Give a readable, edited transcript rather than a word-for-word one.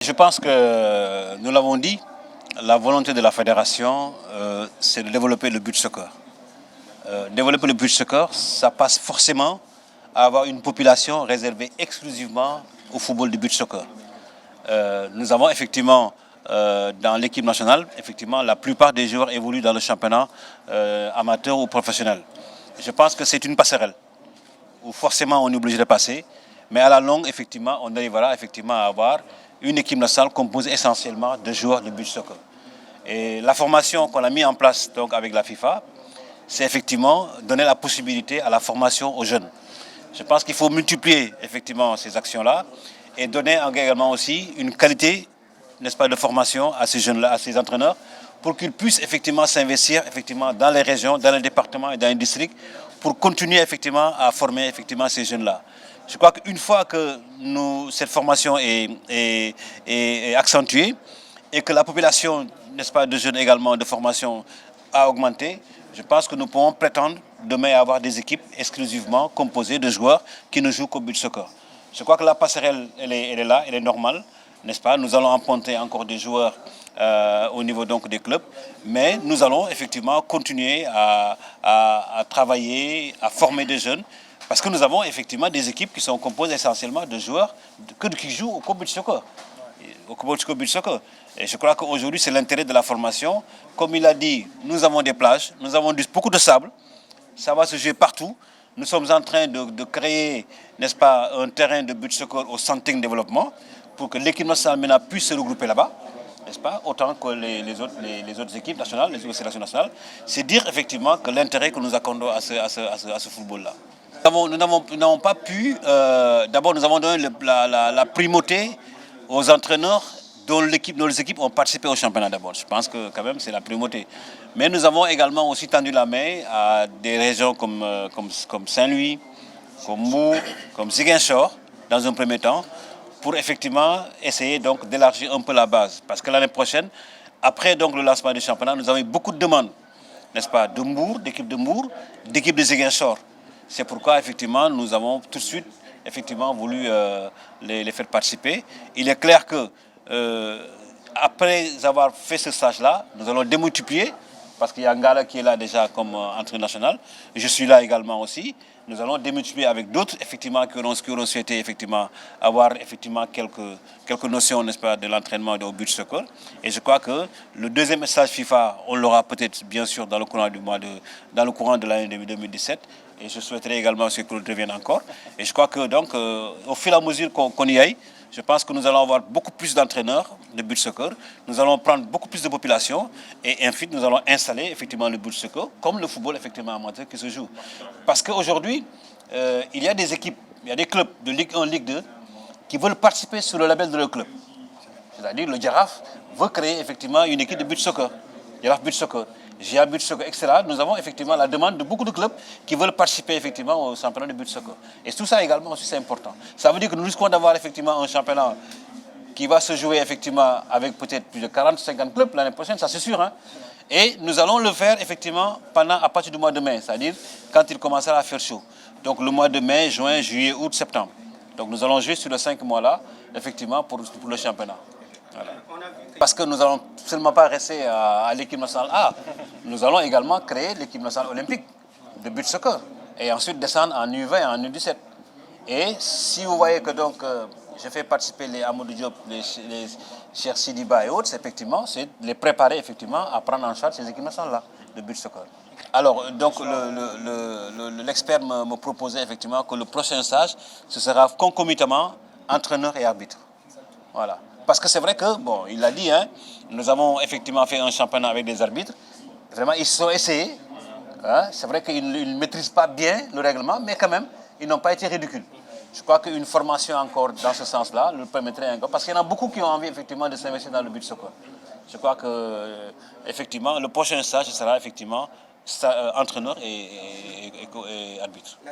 Je pense que nous l'avons dit, la volonté de la fédération, c'est de développer le beach soccer. Développer le beach soccer, ça passe forcément à avoir une population réservée exclusivement au football du beach soccer. Nous avons effectivement dans l'équipe nationale, effectivement, la plupart des joueurs évoluent dans le championnat amateur ou professionnel. Je pense que c'est une passerelle où forcément on est obligé de passer, mais à la longue, effectivement, on arrivera effectivement à avoir une équipe nationale composée essentiellement de joueurs de beach soccer. Et la formation qu'on a mis en place donc avec la FIFA, c'est effectivement donner la possibilité à la formation aux jeunes. Je pense qu'il faut multiplier effectivement ces actions-là et donner également aussi une qualité, n'est-ce pas, de formation à ces jeunes-là, à ces entraîneurs, pour qu'ils puissent effectivement s'investir effectivement dans les régions, dans les départements et dans les districts, pour continuer effectivement à former effectivement ces jeunes-là. Je crois qu'une fois que cette formation est accentuée et que la population, n'est-ce pas, de jeunes également de formation a augmenté, je pense que nous pouvons prétendre demain avoir des équipes exclusivement composées de joueurs qui ne jouent qu'au beach soccer. Je crois que la passerelle, elle est là, elle est normale, n'est-ce pas? Nous allons emprunter encore des joueurs au niveau donc des clubs, mais nous allons effectivement continuer à travailler, à former des jeunes, parce que nous avons effectivement des équipes qui sont composées essentiellement de joueurs qui jouent au beach soccer. Au beach soccer. Et je crois qu'aujourd'hui, c'est l'intérêt de la formation. Comme il a dit, nous avons des plages, nous avons beaucoup de sable, ça va se jouer partout. Nous sommes en train de créer, n'est-ce pas, un terrain de beach soccer au Santing Développement pour que l'équipe nationale maintenant puisse se regrouper là-bas, n'est-ce pas, autant que les autres équipes nationales, les autres sélections nationales. C'est dire effectivement que l'intérêt que nous accordons à ce football-là. Nous n'avons pas pu, d'abord nous avons donné la primauté aux entraîneurs dont les équipes ont participé au championnat d'abord. Je pense que quand même c'est la primauté. Mais nous avons également aussi tendu la main à des régions comme Saint-Louis, comme Mou, comme Ziguinchor, dans un premier temps, pour effectivement essayer donc d'élargir un peu la base. Parce que l'année prochaine, après donc le lancement du championnat, nous avons eu beaucoup de demandes, n'est-ce pas, de Mbour, d'équipes de Mbour, d'équipes de Ziguinchor. C'est pourquoi effectivement nous avons tout de suite effectivement voulu les faire participer. Il est clair que après avoir fait ce stage-là, nous allons démultiplier, parce qu'il y a Ngala qui est là déjà comme entraîneur national. Je suis là également aussi. Nous allons démultiplier avec d'autres effectivement qui auront souhaité effectivement avoir effectivement quelques notions, n'est-ce pas, de l'entraînement au beach soccer. Et je crois que le deuxième stage FIFA, on l'aura peut-être bien sûr dans le courant de l'année 2017. Et je souhaiterais également que le revienne encore. Et je crois que donc, au fur et à mesure qu'on y aille, je pense que nous allons avoir beaucoup plus d'entraîneurs de beach soccer. Nous allons prendre beaucoup plus de population et ensuite nous allons installer effectivement le beach soccer comme le football effectivement amateur qui se joue. Parce qu'aujourd'hui, il y a des équipes, il y a des clubs de Ligue 1, Ligue 2 qui veulent participer sur le label de leur club. C'est-à-dire le Giraffe veut créer effectivement une équipe de beach soccer. Giraffe Beach Soccer, GA Beach Soccer, etc. Nous avons effectivement la demande de beaucoup de clubs qui veulent participer effectivement au championnat de beach soccer. Et tout ça également aussi c'est important. Ça veut dire que nous risquons d'avoir effectivement un championnat qui va se jouer effectivement avec peut-être plus de 40-50 clubs l'année prochaine, ça c'est sûr. Hein? Et nous allons le faire effectivement à partir du mois de mai, c'est-à-dire quand il commencera à faire chaud. Donc le mois de mai, juin, juillet, août, septembre. Donc nous allons jouer sur les 5 mois-là, effectivement, pour le championnat. Voilà. Parce que nous n'allons seulement pas rester à l'équipe nationale A, nous allons également créer l'équipe nationale olympique de beach soccer et ensuite descendre en U20 et en U17. Et si vous voyez que donc je fais participer les Amadou Diop, les Cheikh Sidiba et autres, effectivement, c'est de les préparer effectivement à prendre en charge ces équipes nationales-là de beach soccer. Alors, donc, l'expert me proposait effectivement que le prochain stage, ce sera concomitamment entraîneur et arbitre. Voilà. Parce que c'est vrai que, bon, il l'a dit, hein, nous avons effectivement fait un championnat avec des arbitres. Vraiment, ils se sont essayés. Hein, c'est vrai qu'ils ne maîtrisent pas bien le règlement, mais quand même, ils n'ont pas été ridicules. Je crois qu'une formation encore dans ce sens-là leur permettrait encore, parce qu'il y en a beaucoup qui ont envie effectivement de s'investir dans le beach soccer. Je crois que, effectivement, le prochain stage sera effectivement entraîneur et arbitre.